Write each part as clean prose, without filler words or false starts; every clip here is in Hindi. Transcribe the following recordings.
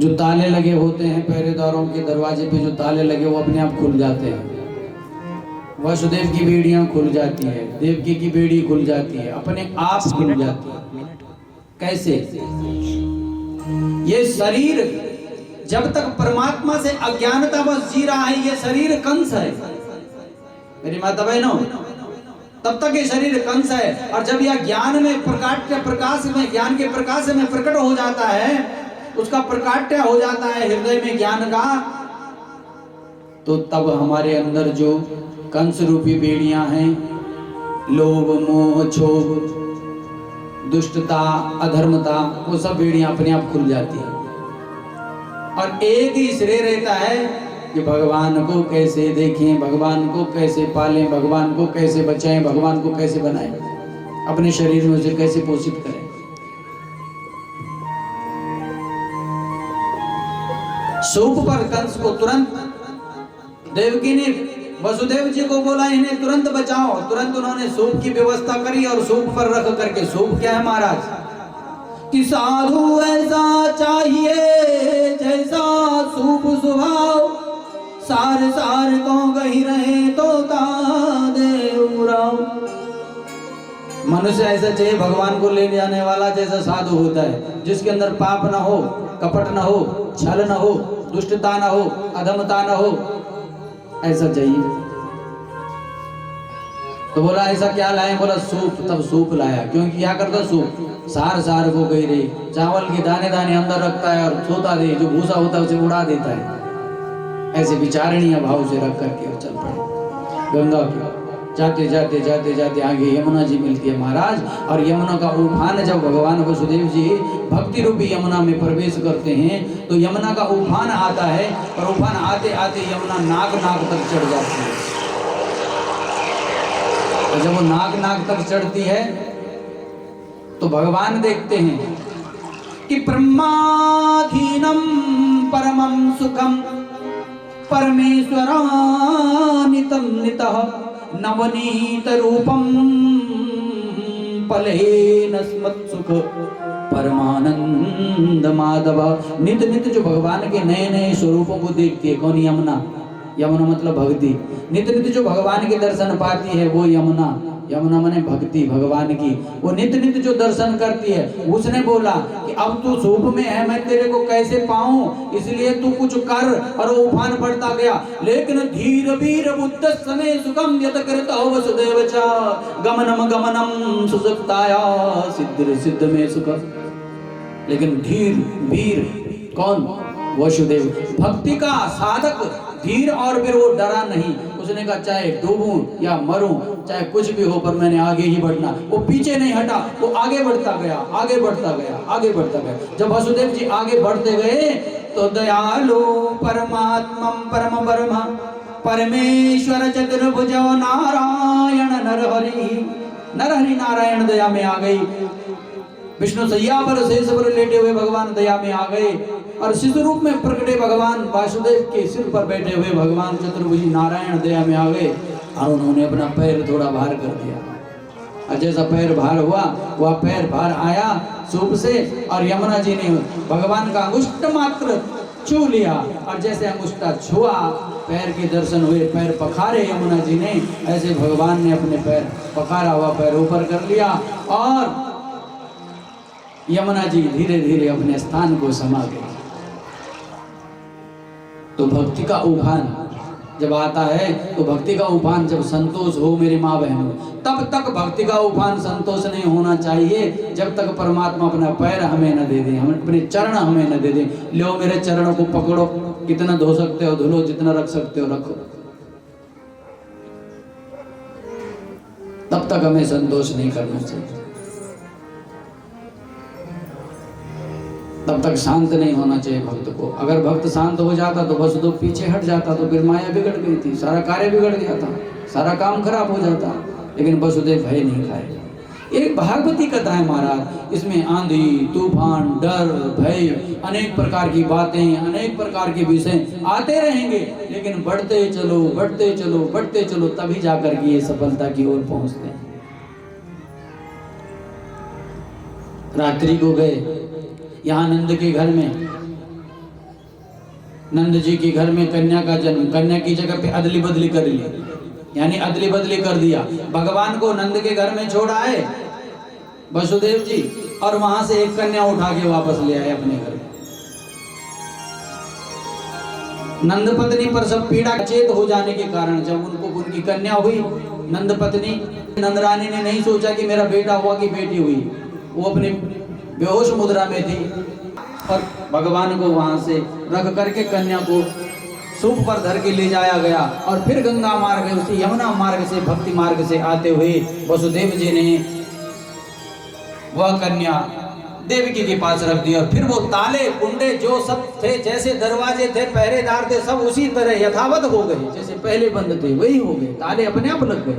जो ताले लगे होते हैं पहरेदारों के दरवाजे पे, जो ताले लगे वो अपने आप खुल जाते हैं। वसुदेव की बेड़ियां खुल जाती है, देवकी की बेड़ी खुल जाती है, अपने आप खुल जाती है। कैसे? ये शरीर जब तक परमात्मा से अज्ञानता बस जी रहा है, ये शरीर कंस है मेरी माता बहनों, तब तक ये शरीर कंस है। और जब यह ज्ञान में प्रकाश में, ज्ञान के प्रकाश में प्रकट हो जाता है, उसका प्रकाट्य हो जाता है हृदय में ज्ञान का, तो तब हमारे अंदर जो कंस रूपी बेड़ियां हैं, लोभ मोह क्षोभ दुष्टता अधर्मता, वो सब बेड़ियां अपने आप खुल जाती है। और एक ही श्रेय रहता है कि भगवान को कैसे देखें, भगवान को कैसे पालें, भगवान को कैसे बचाएं, भगवान को कैसे बनाएं, अपने शरीर में उसे कैसे पोषित करें। सूप पर कंस को तुरंत देवकी ने वसुदेव जी को बोला इन्हें तुरंत बचाओ। तुरंत उन्होंने सूप की व्यवस्था करी और सूप पर रख करके, सूप क्या है महाराज कि साधु ऐसा चाहिए जैसा सूप स्वभाव, सार सार को गही रहे तो देवराव। मनुष्य ऐसा चाहिए भगवान को ले जाने वाला जैसा साधु होता है, जिसके अंदर पाप ना हो, कपट ना हो, छल ना हो, दुष्टता ना हो, अधमता ना हो, ऐसा चाहिए। तो बोला ऐसा क्या लाए? बोला सूप। तब सूप लाया। क्योंकि क्या करता सूप? सार सार को गई रही, चावल के दाने दाने अंदर रखता है और सोता दे, जो भूसा होता है उसे उड़ा देता है। ऐसे विचारणीय भाव से रख करके चल पड़े गंगा की। जाते जाते जाते जाते आगे यमुना जी मिलती है महाराज। और यमुना का उफान जब भगवान वसुदेव जी भक्ति रूपी यमुना में प्रवेश करते हैं तो यमुना का उफान आता है, और उफान आते आते यमुना नाक नाक तक चढ़ जाती है। और जब वो नाक नाक तक चढ़ती है तो भगवान देखते हैं कि ब्रह्माधीनम परमं सुखम परमेश्वरानितम नितः नवनीत रूपम पलेन स्मत्सुख परमानंद माधव। नित नित जो भगवान के नए नए स्वरूपों को देखती है, कौन? यमुना। यमुना मतलब भक्ति। नित नित जो भगवान के दर्शन पाती है वो यमुना। यमुना माने भक्ति भगवान की। वो नित नित जो दर्शन करती है, उसने बोला कि अब तू सूप में है, मैं तेरे को कैसे पाऊं, इसलिए तू कुछ कर। और वो उफान बढ़ता गया। लेकिन धीर वीर बुद्ध समय सुखम यत कृत वसुदेव च गमनम गमनम सुसुप्ताया सिद्ध सिद्ध में सुख। लेकिन धीर वीर कौन? वसुदेव। भक्ति का साधक धीर और वीर, वो डरा नहीं। उसने कहा चाहे डूबूं या मरूं, चाहे कुछ भी हो, पर मैंने आगे ही बढ़ना। वो पीछे नहीं हटा, वो आगे बढ़ता गया, आगे बढ़ता गया, आगे बढ़ता गया। जब वसुदेव जी आगे बढ़ते गए तो दयालु परमात्मा परम ब्रह्म परमेश्वर चतुर्भुज नारायण नरहरि नारायण दया में आ गई। विष्णु सैया पर शेष पर लेटे हुए भगवान दया में आ गए, और शिशु रूप में प्रकटे भगवान वासुदेव के सिर पर बैठे हुए भगवान चतुर्भुज नारायण दया में आ गए। और उन्होंने अपना पैर थोड़ा भार कर दिया, और जैसा पैर भार हुआ वह पैर भार आया सूप से, और यमुना जी ने भगवान का अंगुष्ठ मात्र छू लिया। और जैसे अंगुष्ठा छुआ, पैर के दर्शन हुए, पैर पखारे यमुना जी ने, ऐसे भगवान ने अपने पैर पखारा हुआ पैर ऊपर कर लिया, और यमुना जी धीरे धीरे अपने स्थान को समा गए। तो भक्ति का उफान जब आता है, तो भक्ति का उफान जब संतोष हो मेरी माँ बहनों, तब तक भक्ति का उफान संतोष नहीं होना चाहिए जब तक परमात्मा अपना पैर हमें न दे दे, हम अपने चरण हमें न दे दे। लो मेरे चरणों को पकड़ो, कितना धो सकते हो धो लो, जितना रख सकते हो रखो। तब तक हमें संतोष नहीं करना चाहिए, तब तक शांत नहीं होना चाहिए भक्त को। अगर भक्त शांत हो जाता तो बस तो पीछे हट जाता, तो फिर माया बिगड़ गई थी, सारा कार्य बिगड़ गया था, सारा काम खराब हो जाता। लेकिन वसुदेव भय नहीं खाए। एक भागवती कथा है महाराज, इसमें आंधी तूफान डर भय अनेक प्रकार की बातें, अनेक प्रकार के विषय आते रहेंगे, लेकिन बढ़ते चलो बढ़ते चलो बढ़ते चलो, तभी जाकर के ये सफलता की ओर पहुंचते हैं। रात्रि को गए यहाँ नंद के घर में, नंद जी के घर में कन्या का जन्म, कन्या की जगह पे अदली बदली कर ली, यानी अदली बदली कर दिया। भगवान को नंद के घर में छोड़ा है वसुदेव जी, और वहां से एक कन्या उठा के वापस ले आए अपने घर। नंद पत्नी पर सब पीड़ा चेत हो जाने के कारण जब उनकी कन्या हुई, नंद पत्नी नंद रानी ने नहीं सोचा कि मेरा बेटा हुआ कि बेटी हुई, वो अपने बेहोश मुद्रा में थी और भगवान को वहां से रख करके कन्या को सूप पर धर के ले जाया गया। और फिर गंगा मार्ग, उसी यमुना मार्ग से, भक्ति मार्ग से आते हुए वसुदेव जी ने वह कन्या देवकी के पास रख दिया। और फिर वो ताले कुंडे जो सब थे, जैसे दरवाजे थे, पहरेदार थे, सब उसी तरह यथावत हो गए, जैसे पहले बंद थे वही हो गए, ताले अपने आप लग गए।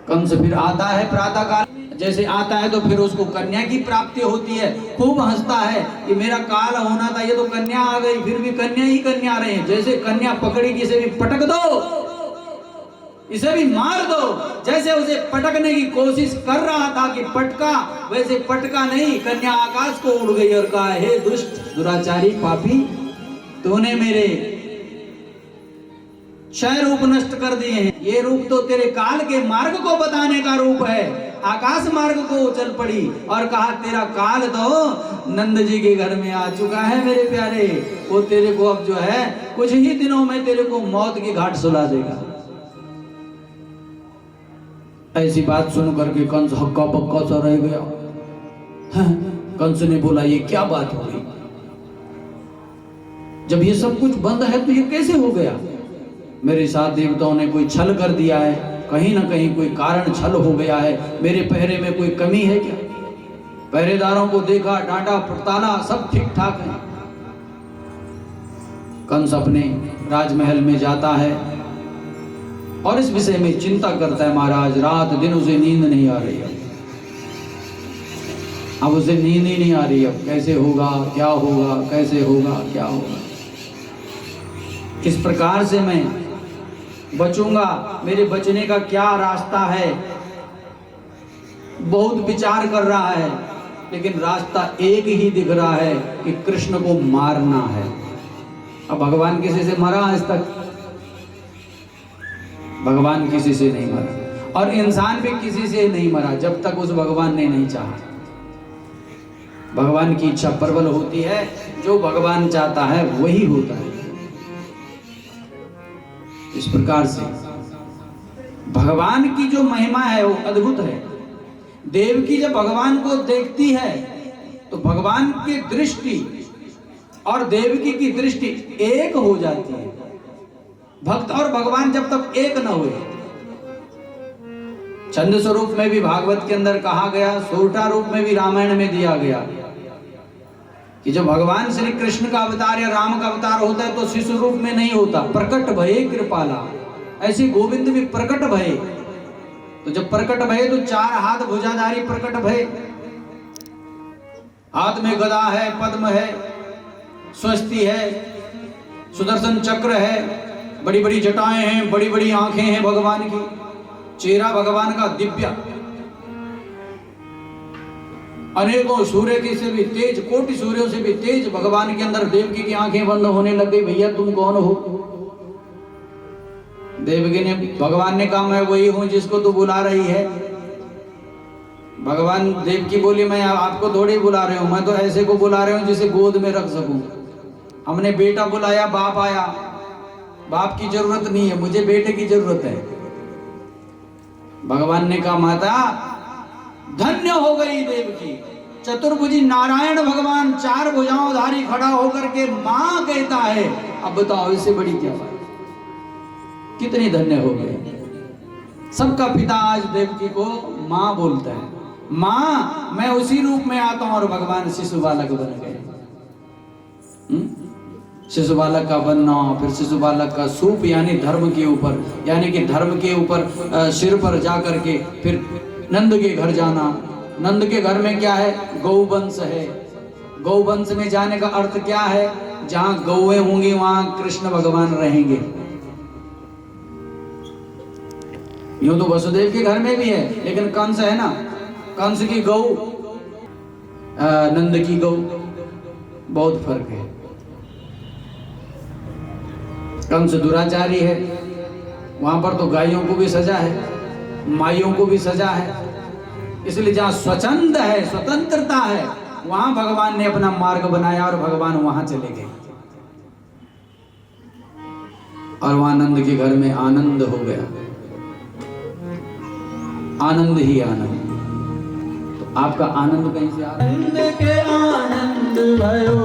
कंस फिर आता है प्रातः काल, जैसे आता है तो फिर उसको कन्या की प्राप्ति होती है, खूब हंसता है कि मेरा काल होना था, ये तो कन्या आ गई, फिर भी कन्या ही कन्या रहे। जैसे कन्या पकड़ी कि इसे भी पटक दो, इसे भी मार दो, जैसे उसे पटकने की कोशिश कर रहा था कि पटका, वैसे पटका नहीं, कन्या आकाश को उड़ गई और कहा, हे दुष्ट दुराचारी पापी, तूने मेरे 6 रूप नष्ट कर दिए हैं। ये रूप तो तेरे काल के मार्ग को बताने का रूप है। आकाश मार्ग को चल पड़ी और कहा, तेरा काल तो नंद जी के घर में आ चुका है मेरे प्यारे, वो तेरे को अब जो है कुछ ही दिनों में तेरे को मौत की घाट सुला देगा। ऐसी बात सुन करके कंस हक्का बक्का सा रह गया। कंस ने बोला, ये क्या बात हो गई? जब ये सब कुछ बंद है तो ये कैसे हो गया? मेरे साथ देवताओं ने कोई छल कर दिया है, कहीं ना कहीं कोई कारण छल हो गया है, मेरे पहरे में कोई कमी है क्या? पहरेदारों को देखा, डांटा, फटकारा, सब ठीक ठाक है। कंस अपने राजमहल में जाता है और इस विषय में चिंता करता है। महाराज रात दिन उसे नींद नहीं आ रही है, अब उसे नींद ही नहीं आ रही, अब कैसे होगा, क्या होगा, कैसे होगा, क्या होगा, किस प्रकार से मैं बचूंगा, मेरे बचने का क्या रास्ता है। बहुत विचार कर रहा है, लेकिन रास्ता एक ही दिख रहा है कि कृष्ण को मारना है। अब भगवान किसी से मरा आज तक? भगवान किसी से नहीं मरा, और इंसान भी किसी से नहीं मरा जब तक उस भगवान ने नहीं चाहा। भगवान की इच्छा प्रबल होती है, जो भगवान चाहता है वही होता है। इस प्रकार से भगवान की जो महिमा है वो अद्भुत है। देवकी जब भगवान को देखती है तो भगवान की दृष्टि और देवकी की दृष्टि एक हो जाती है। भक्त और भगवान जब तक एक न हुए, छंद स्वरूप में भी भागवत के अंदर कहा गया, सोरठा रूप में भी रामायण में दिया गया कि जब भगवान श्री कृष्ण का अवतार या राम का अवतार होता है तो शिशु रूप में नहीं होता, प्रकट भये कृपाला। ऐसे गोविंद भी प्रकट भये, तो जब प्रकट भये तो 4 हाथ भुजाधारी प्रकट भये, हाथ में गदा है, पद्म है, स्वस्ति है, सुदर्शन चक्र है, बड़ी बड़ी जटाएं हैं, बड़ी बड़ी आंखें हैं भगवान की, चेहरा भगवान का दिव्य, अनेकों सूर्य के से भी तेज, कोटि सूर्यों से भी तेज भगवान के अंदर देवकी की आंखें बंद होने लग गई। भैया तुम कौन हो? देवकी ने, भगवान ने कहा मैं वही हूं जिसको तू बुला रही है। भगवान देवकी बोली, मैं आपको थोड़ी बुला रही हूं, मैं तो ऐसे को बुला रही हूं जिसे गोद में रख सकूं। हमने बेटा बुलाया, बाप आया, बाप की जरूरत नहीं है, मुझे बेटे की जरूरत है। भगवान ने कहा माता धन्य हो गई देवकी, चतुर्भुजी नारायण भगवान 4 भुजाओं धारी खड़ा होकर के मां कहता है। अब बताओ इससे बड़ी क्या बात, कितनी धन्य हो गए। सबका पिता आज देवकी को मां बोलता है, मां मैं उसी रूप में आता हूं, और भगवान शिशु बालक बन गए। शिशु बालक का बनना, फिर शिशु बालक का सूप यानी धर्म के ऊपर, यानी कि धर्म के ऊपर सिर पर जा करके फिर नंद के घर जाना। नंद के घर में क्या है? गौवंश है। गौवंश में जाने का अर्थ क्या है? जहां गौएं होंगी वहां कृष्ण भगवान रहेंगे। यूं तो वसुदेव के घर में भी है, लेकिन कंस है ना, कंस की गौ, नंद की गौ, बहुत फर्क है। कंस दुराचारी है, वहां पर तो गायों को भी सजा है, माइयों को भी सजा है। इसलिए जहां स्वच्छंद है, स्वतंत्रता है, वहां भगवान ने अपना मार्ग बनाया और भगवान वहां चले गए और वहां नंद के घर में आनंद हो गया, आनंद ही आनंद। तो आपका आनंद कहीं से आ रहा है? के आनंद भयो